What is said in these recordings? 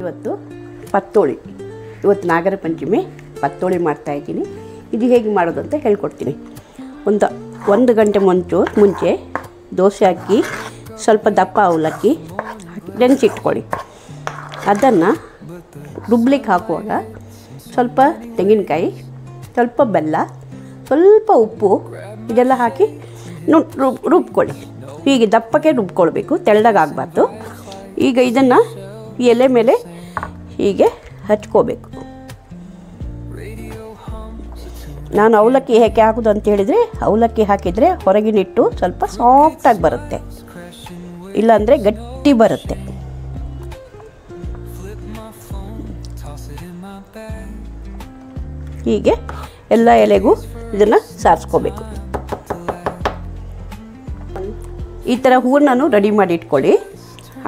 ಇವತ್ತು ಪತ್ತೋಳಿ, ಇವತ್ತು ನಾಗರ ಪಂಚಮಿ ಪತ್ತೋಳಿ ಮಾಡ್ತಾಯಿದ್ದೀನಿ. ಇದು ಹೇಗೆ ಮಾಡೋದು ಅಂತ ಹೇಳ್ಕೊಡ್ತೀನಿ. ಒಂದು ಗಂಟೆ ಮುಂಚೆ ದೋಸೆ ಅಕ್ಕಿ, ಸ್ವಲ್ಪ ದಪ್ಪ ಅವಲಕ್ಕಿ ಹಾಕಿ ನೆನೆಸಿಟ್ಕೊಳ್ಳಿ. ಅದನ್ನು ರುಬ್ಲಿಕ್ಕೆ ಹಾಕುವಾಗ ಸ್ವಲ್ಪ ತೆಂಗಿನಕಾಯಿ, ಸ್ವಲ್ಪ ಬೆಲ್ಲ, ಸ್ವಲ್ಪ ಉಪ್ಪು ಇದೆಲ್ಲ ಹಾಕಿ ರುಬ್ಕೊಳ್ಳಿ. ಹೀಗೆ ದಪ್ಪಕ್ಕೆ ರುಬ್ಕೊಳ್ಬೇಕು, ತೆಳ್ಳಗಾಗಬಾರ್ದು. ಈಗ ಇದನ್ನು ಎಲೆ ಮೇಲೆ ಹೀಗೆ ಹಚ್ಕೋಬೇಕು. ನಾನು ಅವಲಕ್ಕಿ ಹೇಗೆ ಹಾಕೋದು ಅಂತ ಹೇಳಿದರೆ, ಅವಲಕ್ಕಿ ಹಾಕಿದರೆ ಹೊರಗಿನಿಟ್ಟು ಸ್ವಲ್ಪ ಸಾಫ್ಟಾಗಿ ಬರುತ್ತೆ, ಇಲ್ಲಾಂದರೆ ಗಟ್ಟಿ ಬರುತ್ತೆ. ಹೀಗೆ ಎಲ್ಲ ಎಲೆಗೂ ಇದನ್ನು ಸಾರಿಸ್ಕೋಬೇಕು. ಈ ಥರ ಹೂರಣನೂ ರೆಡಿ ಮಾಡಿ ಇಟ್ಕೊಳ್ಳಿ.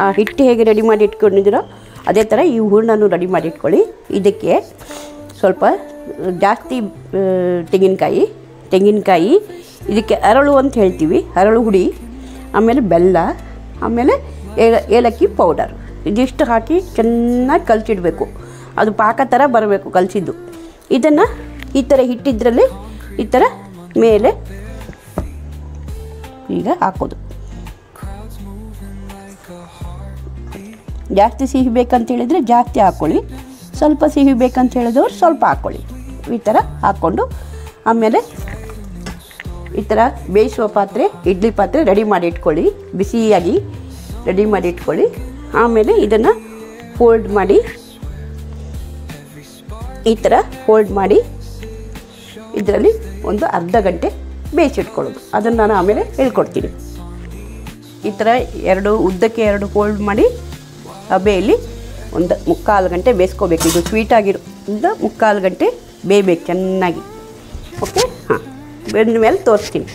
ಆ ಹಿಟ್ಟು ಹೇಗೆ ರೆಡಿ ಮಾಡಿ ಇಟ್ಕೊಂಡಿದ್ದೀರೋ ಅದೇ ಥರ ಈ ಹೂರಣನೂ ರೆಡಿ ಮಾಡಿ ಇಟ್ಕೊಳ್ಳಿ. ಇದಕ್ಕೆ ಸ್ವಲ್ಪ ಜಾಸ್ತಿ ತೆಂಗಿನಕಾಯಿ, ಇದಕ್ಕೆ ಅರಳು ಅಂತ ಹೇಳ್ತೀವಿ, ಅರಳು ಹುಡಿ, ಆಮೇಲೆ ಬೆಲ್ಲ, ಆಮೇಲೆ ಏಲಕ್ಕಿ ಪೌಡರ್, ಇದಿಷ್ಟು ಹಾಕಿ ಚೆನ್ನಾಗಿ ಕಲಸಿಡಬೇಕು. ಅದು ಪಾಕ ಥರ ಬರಬೇಕು ಕಲಸಿದ್ದು. ಇದನ್ನು ಈ ಥರ ಹಿಟ್ಟಿದ್ರಲ್ಲಿ ಈ ಥರ ಮೇಲೆ ಈಗ ಹಾಕೋದು. ಜಾಸ್ತಿ ಸಿಹಿ ಬೇಕಂತ ಹೇಳಿದರೆ ಜಾಸ್ತಿ ಹಾಕ್ಕೊಳ್ಳಿ, ಸ್ವಲ್ಪ ಸಿಹಿ ಬೇಕಂತ ಹೇಳಿದವರು ಸ್ವಲ್ಪ ಹಾಕ್ಕೊಳ್ಳಿ. ಈ ಥರ ಹಾಕ್ಕೊಂಡು ಆಮೇಲೆ ಈ ಥರ ಬೇಯಿಸುವ ಪಾತ್ರೆ, ಇಡ್ಲಿ ಪಾತ್ರೆ ರೆಡಿ ಮಾಡಿ ಇಟ್ಕೊಳ್ಳಿ, ಬಿಸಿಯಾಗಿ ರೆಡಿ ಮಾಡಿ ಇಟ್ಕೊಳ್ಳಿ. ಆಮೇಲೆ ಇದನ್ನು ಫೋಲ್ಡ್ ಮಾಡಿ, ಈ ಥರ ಫೋಲ್ಡ್ ಮಾಡಿ ಇದರಲ್ಲಿ ಒಂದು ಅರ್ಧ ಗಂಟೆ ಬೇಯಿಸಿಟ್ಕೊಳ್ಳೋದು. ಅದನ್ನು ನಾನು ಆಮೇಲೆ ಹೇಳ್ಕೊಡ್ತೀನಿ. ಈ ಥರ ಉದ್ದಕ್ಕೆ ಎರಡು ಫೋಲ್ಡ್ ಮಾಡಿ ಹಬೆಯಲ್ಲಿ ಒಂದು 3/4 ಗಂಟೆ ಬೇಯಿಸ್ಕೋಬೇಕು. ಇದು ಸ್ವೀಟಾಗಿರೋದ್ರಿಂದ 3/4 ಗಂಟೆ ಬೇಯಬೇಕು ಚೆನ್ನಾಗಿ. ಓಕೆ, ಹಾಂ, ಬೆಂದ ಮೇಲೆ ತೋರಿಸ್ತೀನಿ.